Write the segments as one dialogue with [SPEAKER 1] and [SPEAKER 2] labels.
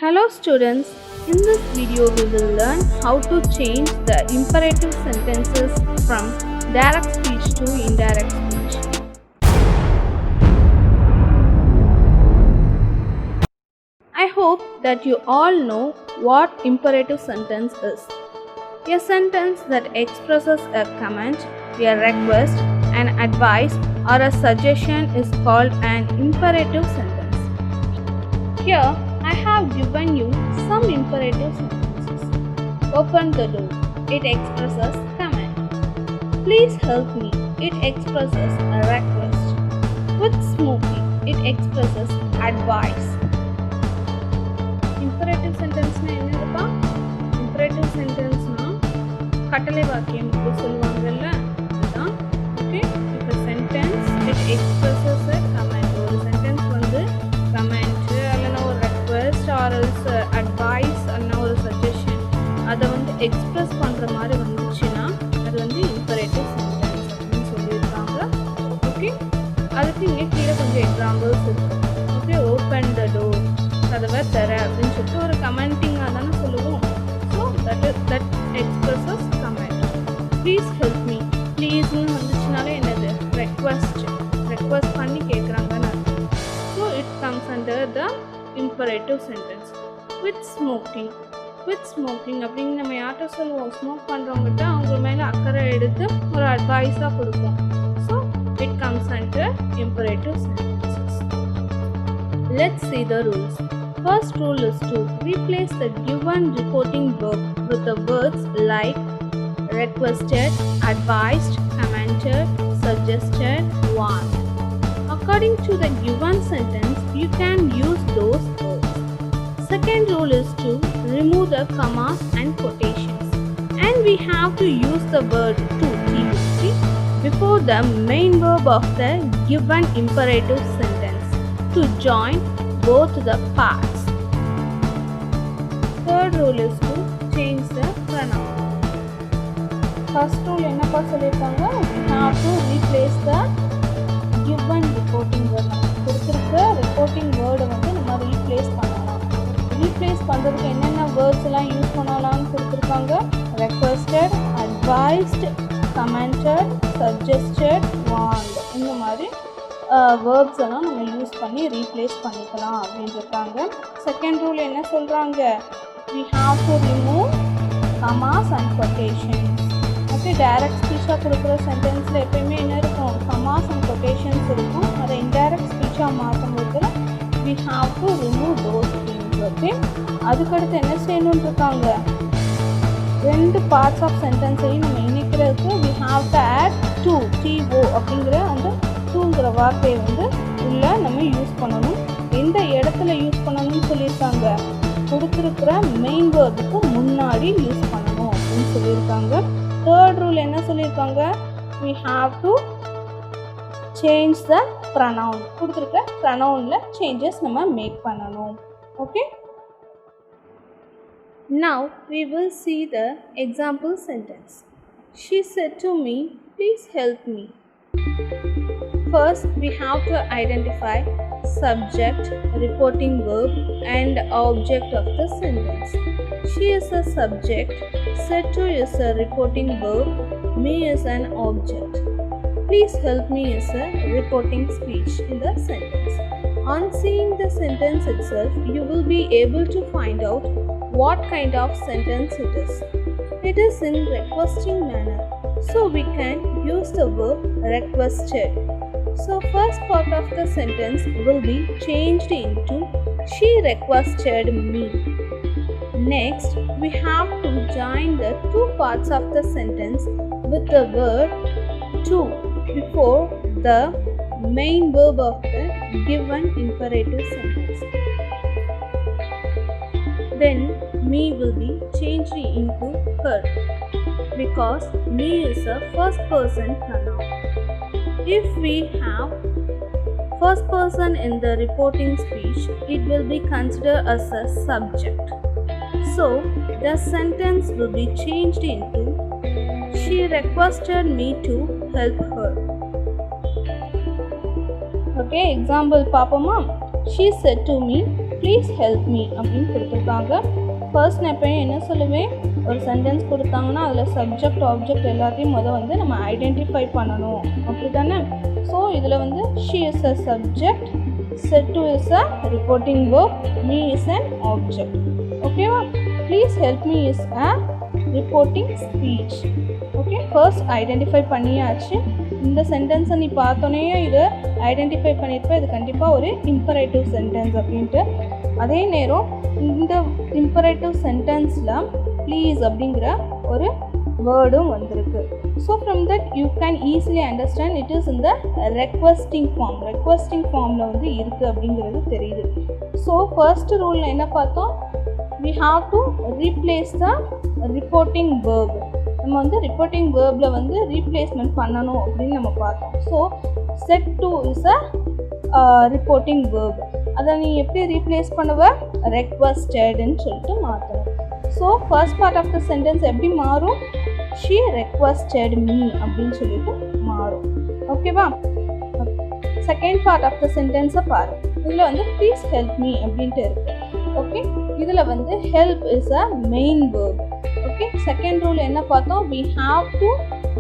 [SPEAKER 1] Hello students, in this video we will learn how to change the imperative sentences from direct speech to indirect speech. I hope that you all know what imperative sentence is. A sentence that expresses a command, a request, an advice or a suggestion is called an imperative sentence. Here I have given you some imperative sentences. Open the door. It expresses command. Please help me. It expresses a request. Quit smoking. It expresses advice. Imperative sentence na enna imperative sentence na கட்டளை வாக்கியம் அப்படி சொல்லுவாங்கல்ல அதுதான். Okay, இப்போ sentence it expresses a comment. ஒரு sentence வந்து comment இல்லைன்னா ஒரு ரெக்வெஸ்ட் ஆர் எல்ஸ் அட்வைஸ் இல்லைன்னா ஒரு சஜஷன் அதை வந்து எக்ஸ்பிரஸ் பண்ணுற மாதிரி வந்துச்சுன்னா அது வந்து இம்பரேட்டிவ் சென்டென்ஸ் அப்படின்னு சொல்லியிருக்காங்க. ஓகே, அதுக்கு இங்கே கீழே கொஞ்சம் எக்ஸாம்பிள்ஸ் இருக்குது. ஓகே, ஓப்பன் த டோர், கதவை தர அப்படின்னு சொல்லிட்டு ஒரு கமெண்டிங்காக தானே சொல்லுவோம். So that expresses command. Please help me, ப்ளீஸ்ன்னு வந்துச்சுனாலே என்னது ரெக்வெஸ்ட் பண்ணி கேட்குறாங்கன்னு அர்த்தம். So it comes under the imperative sentence. Quit smoking அப்படின்னு நம்ம யார்கிட்ட சொல்லுவோம்? ஸ்மோக் பண்ணுறவங்ககிட்ட அவங்க மேலே அக்கறை எடுத்து ஒரு அட்வைஸாக கொடுப்போம். So it comes under imperative sentences. Let's see the rules. First rule is to replace the given reporting verb with the words like requested, advised, commanded, suggested, warned. According to the given sentence, you can use those words. Second rule is to remove the commas and quotations. And we have to use the word to before the main verb of the given imperative sentence to join both the parts. Third rule is to change the pronoun. First rule என்னப்பா சொல்லியிருக்காங்க? We have to replace the given reporting word. கொடுத்துருக்க reporting வேர்டை வந்து நம்ம replace பண்ணலாம். Replace பண்ணுறதுக்கு என்னென்ன words எல்லாம் யூஸ் பண்ணலாம்னு கொடுத்துருக்காங்க. Requested, advised, commanded, suggested, warned. இந்த மாதிரி வேர்ப்ஸ் எல்லாம் நம்ம யூஸ் பண்ணி ரீப்ளேஸ் பண்ணிக்கலாம் அப்படின்ட்டுருக்காங்க. செகண்ட் ரூல் என்ன சொல்கிறாங்க? we have to remove commas and quotations. Okay, direct ஸ்பீச்சாக கொடுக்குற சென்டென்ஸில் எப்பயுமே என்ன இருக்கும்? கமாஸ் அண்ட் கொட்டேஷன்ஸ் இருக்கும். அதை இன்டைரக்ட் ஸ்பீச்சாக மாற்றும் போது we have to remove those things. Okay, அதுக்கடுத்து என்ன செய்யணும்னு இருக்காங்க? ரெண்டு பார்ட்ஸ் ஆஃப் சென்டென்ஸையும் நம்ம இணைக்கிறதுக்கு we have to add to அப்படிங்கிற அந்த டூங்கிற வார்த்தையை வந்து உள்ள நம்ம யூஸ் பண்ணணும். எந்த இடத்துல யூஸ் பண்ணணும்னு சொல்லியிருக்காங்க? கொடுத்துருக்கிற மெயின் வேர்டுக்கு முன்னாடி யூஸ் பண்ணணும் அப்படின்னு சொல்லியிருக்காங்க. தேர்ட் ரூல் என்ன சொல்லியிருக்காங்க? we have to change the pronoun. கொடுத்துருக்க ப்ரனவுனில் சேஞ்சஸ் நம்ம மேக் பண்ணணும். Okay, now we will see the example sentence. She said to me, please help me. First, we have to identify subject, reporting verb and object of the sentence. She is a subject, said to is a reporting verb, me is an object. Please help me is a reporting speech in the sentence. On seeing the sentence itself, you will be able to find out what kind of sentence it is. It is in requesting manner, so we can use the verb requested. So first part of the sentence will be changed into she requested me. Next, we have to join the two parts of the sentence with the word to before the main verb of the given imperative sentence. Then me will be changed into her because me is a first person pronoun. If we have first person in the reporting speech, it will be considered as a subject. So the sentence will be changed into she requested me to help her. Okay, example பாப்போமா? She said to me, please help me அப்படின்னு கொடுத்துருக்காங்க. First நான் எப்பயும் என்ன சொல்லுவேன், ஒரு sentence கொடுத்தாங்கன்னா அதில் சப்ஜெக்ட் ஆப்ஜெக்ட் எல்லாத்தையும் வந்து நம்ம ஐடென்டிஃபை பண்ணணும், அப்படி தானே? ஸோ இதில் வந்து she is a subject, said to is a reporting verb, me is an object. ஓகேவா? Please help me is a reporting speech. Okay, first identify பண்ணியாச்சு. இந்த சென்டென்ஸை நீ பார்த்தோன்னே இதை ஐடென்டிஃபை பண்ணியிருப்ப, இது கண்டிப்பாக ஒரு இம்பரேட்டிவ் சென்டென்ஸ் அப்படின்ட்டு. அதே நேரம் இந்த இம்பரேட்டிவ் சென்டென்ஸில் ப்ளீஸ் அப்படிங்கிற ஒரு வேர்டும் வந்திருக்கு. So from that you can easily understand it is இந்த ரெக்வஸ்டிங் ஃபார்மில் வந்து இருக்குது அப்படிங்கிறது தெரியுது. ஸோ ஃபர்ஸ்ட் ரூலில் என்ன பார்த்தோம், we have to replace the reporting verb. நம்ம வந்து ரிப்போர்ட்டிங் வேர்பில் வந்து ரீப்ளேஸ்மெண்ட் பண்ணணும் அப்படின்னு நம்ம பார்த்தோம். So set to is a reporting verb. அதை நீ எப்படி ரீப்ளேஸ் பண்ணுவ, ரெக்வஸ்டட்னு சொல்லிட்டு மாற்றணும். So first part of the sentence எப்படி மாறும், she requested me அப்படின்னு சொல்லிட்டு மாறும். ஓகேவா? செகண்ட் பார்ட் ஆஃப் த சென்டென்ஸை பாரு. இதில் வந்து ப்ளீஸ் ஹெல்ப் மீ அப்படின்ட்டு இருக்கு. ஓகே, இதில் வந்து help is a main verb. Okay, second rule என்ன பார்த்தோம், we have to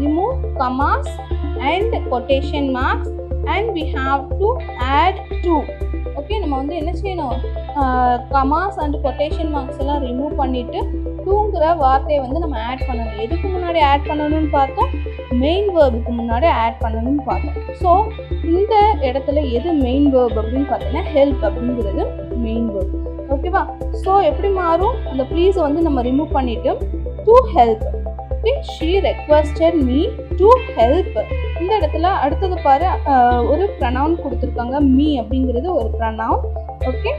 [SPEAKER 1] remove commas and quotation marks and we have to add to. Okay, நம்ம வந்து என்ன செய்யணும், கமாஸ் அண்ட் கொட்டேஷன் மார்க்ஸ் எல்லாம் ரிமூவ் பண்ணிவிட்டு டூங்கிற வார்த்தையை வந்து நம்ம ஆட் பண்ணணும். எதுக்கு முன்னாடி ஆட் பண்ணணும்னு பார்த்தோம், மெயின் வேர்புக்கு முன்னாடி ஆட் பண்ணணும்னு பார்த்தோம். ஸோ இந்த இடத்துல எது மெயின் வேர்ப் அப்படின்னு பார்த்தீங்கன்னா ஹெல்ப் அப்படிங்கிறது மெயின் வேர்ப். ஓகேவா? ஸோ எப்படி மாறும், அந்த ப்ளீஸை வந்து நம்ம ரிமூவ் பண்ணிவிட்டு to help. Okay, she requested me to help. இந்த இடத்துல அடுத்தது பாரு, ஒரு ப்ரனவுன் கொடுத்துருக்காங்க, மீ அப்படிங்கிறது ஒரு ப்ரனவுன். ஓகே,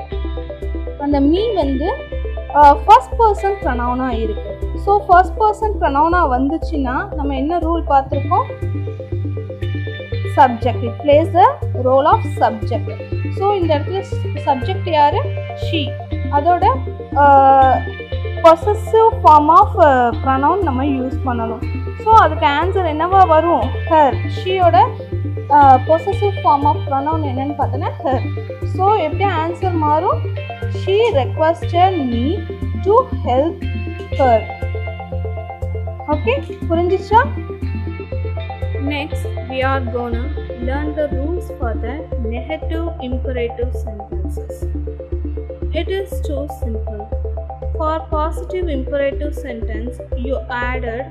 [SPEAKER 1] அந்த மீ வந்து ஃபர்ஸ்ட் பர்சன் ப்ரனவுனாக இருக்குது. ஸோ ஃபர்ஸ்ட் பர்சன் ப்ரனவுனாக வந்துச்சுன்னா நம்ம என்ன ரூல் பார்த்துருக்கோம், subject, it plays the role of subject. So இந்த இடத்துல சப்ஜெக்ட் யார், ஷீ. அதோட பொசசிவ் ஃபார்ம் ஆஃப் ப்ரனவுன் நம்ம யூஸ் பண்ணணும். ஸோ அதுக்கு ஆன்சர் என்னவா வரும், ஹர். ஷீயோட பொசசிவ் ஃபார்ம் ஆஃப் ப்ரனவுன் என்னன்னு பார்த்தோன்னா ஹர். ஸோ எப்படி ஆன்சர் மாறும், she requested me to help her. Okay, புரிஞ்சிச்சா? Next, we are gonna learn the rules for the negative imperative sentences. It is too simple. For positive imperative sentence, you added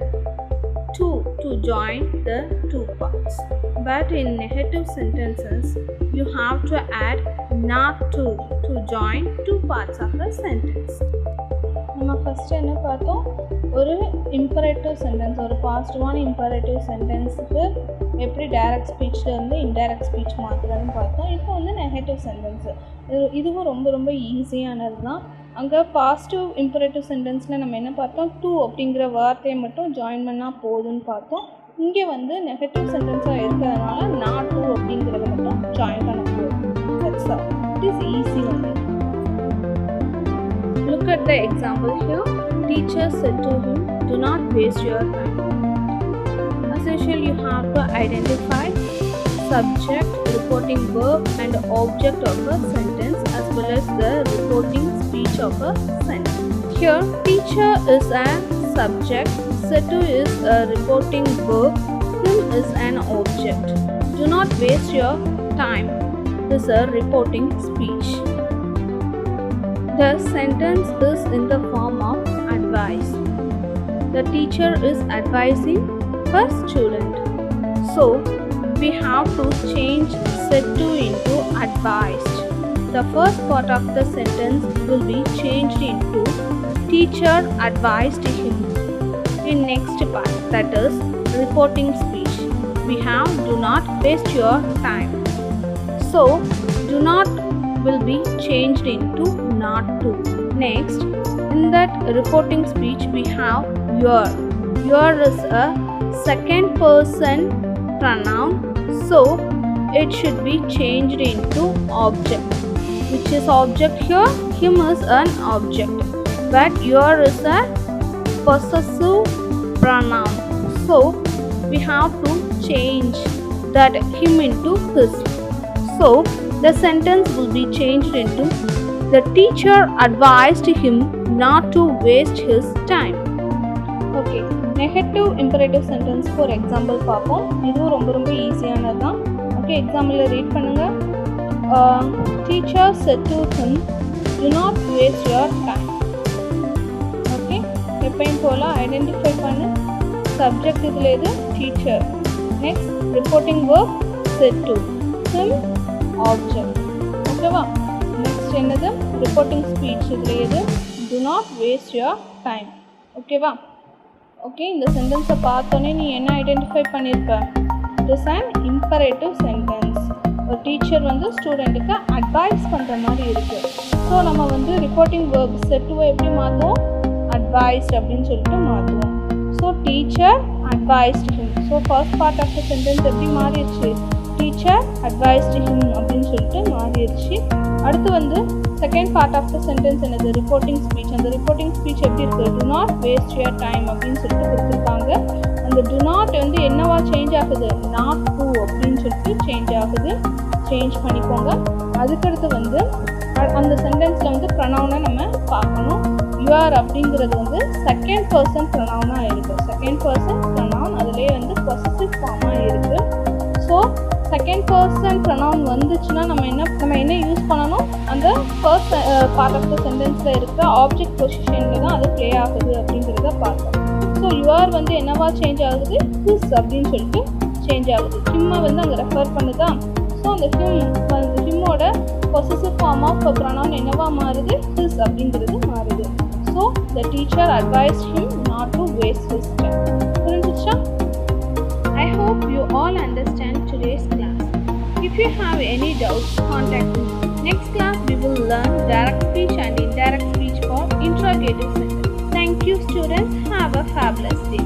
[SPEAKER 1] to join the two parts. But in negative sentences, you have to add not to join two parts of the sentence. நம்ம first என்ன பார்த்தோம், ஒரு imperative sentence, ஒரு பாசிட்டிவான imperative சென்டென்ஸுக்கு எப்படி direct ஸ்பீச்லேருந்து indirect speech மாற்றுறதுன்னு பார்த்தோம். இப்போ வந்து நெகட்டிவ் சென்டென்ஸு, இதுவும் ரொம்ப ரொம்ப ஈஸியானது தான். அங்கே பாசிட்டிவ் இம்பரேட்டிவ் சென்டென்ஸில் நம்ம என்ன பார்த்தோம், டூ அப்படிங்கிற வார்த்தையை மட்டும் ஜாயின் பண்ணால் போதும்னு பார்த்தோம். இங்கே வந்து நெகட்டிவ் சென்டென்ஸாக இருக்கிறதுனால நாட் டூ அப்படிங்கிறத மட்டும் ஜாயின் பண்ண போதும். That's all. It is easy only. Look at the example here. Teacher said to him, do not waste your time. As usual, you have to identify subject, reporting verb and object of a sentence as well as the reporting speech of a sentence. Here, teacher is a subject, said to is a reporting verb, him is an object. Do not waste your time is a reporting speech. The sentence is in the form of advice. The teacher is advising her student. So, we have to change said to into advised. The first part of the sentence will be changed into teacher advised him. In next part, that is reporting speech, we have do not waste your time. So, do not will be changed into not to. Next, in that reporting speech we have your. Your is a second person pronoun, so it should be changed into object. Which is object here? Him is an object, but your is a possessive pronoun, so we have to change that him into his. So the sentence will be changed into The teacher advised him not to waste his time. Okay, negative imperative sentence for example பார்ப்போம். இதுவும் ரொம்ப ஈஸியானது தான். Okay, example read பண்ணுங்க. Teacher said to him, do not waste your time. Okay, எப்பயும் போல identify பண்ணு. Subject இதில் எது? Teacher. Next reporting verb said to him, object. ஓகேவா? நெக்ஸ்ட் என்னது? ரிப்போர்ட்டிங் ஸ்பீச் இதில் எது? do not waste your time. ஓகேவா? ஓகே, இந்த சென்டென்ஸை பார்த்தோன்னே நீ என்ன ஐடென்டிஃபை பண்ணியிருப்ப? It is an imperative sentence. ஒரு டீச்சர் வந்து ஸ்டூடெண்ட்டுக்கு அட்வைஸ் பண்ணுற மாதிரி இருக்குது. ஸோ நம்ம வந்து ரிப்போர்ட்டிங் verb செட்டுவை எப்படி மாற்றுவோம்? அட்வைஸ்ட் அப்படின்னு சொல்லிட்டு மாற்றுவோம். So teacher advised him. So first part of the sentence எப்படி மாறிடுச்சு? டீச்சர் அட்வைஸ்டு ஹிம் அப்படின்னு சொல்லிட்டு மாறிடுச்சு. அடுத்து வந்து second part of the sentence என்னது? Reporting speech. அந்த ரிப்போர்ட்டிங் ஸ்பீச் எப்படி இருக்குது? Do not waste your time அப்படின்னு சொல்லிட்டு கொடுத்துருக்காங்க. அந்த டு நாட் வந்து என்னவா சேஞ்ச் ஆகுது? நாட் டு அப்படின்னு சொல்லிட்டு சேஞ்ச் ஆகுது. சேஞ்ச் பண்ணிக்கோங்க. அதுக்கடுத்து வந்து அந்த சென்டென்ஸில் வந்து ப்ரொனவுனை நம்ம பார்க்கணும். யுவர் அப்படிங்கிறது வந்து செகண்ட் பர்சன் ப்ரொனவுனாக இருக்குது. செகண்ட் பர்சன் ப்ரொனவுன் அதுலேயே வந்து பொசசிவ் ஃபார்மாக இருக்குது. ஸோ செகண்ட் பர்சன் ப்ரொனவுன் வந்துச்சுன்னா நம்ம என்ன யூஸ் பண்ணணும்? அந்த ஃபர்ஸ்ட் பார்ட் ஆஃப் த சென்டென்ஸில் இருக்கிற ஆப்ஜெக்ட் பொசிஷனில் தான் அது ப்ளே ஆகுது அப்படிங்கிறத பார்த்தோம். ஸோ யுவர் வந்து என்னவா சேஞ்ச் ஆகுது? ஹிஸ் அப்படின்னு சொல்லிட்டு சேஞ்ச் ஆகுது. ஹிம்மை வந்து அங்கே ரெஃபர் பண்ணுதா? ஸோ அந்த ஹிம்மோட பொசசிவ் ஃபார்ம் ஆஃப் ப்ரொனவுன் என்னவா மாறுது? ஹிஸ் அப்படிங்கிறது மாறுது. So the teacher advised him not to waste his time. புரிஞ்சிச்சா? I hope you all understand today's class. If you have any doubts, contact me. Next class we will learn direct speech and indirect speech for interrogative sentence. Thank you students. Have a fabulous day.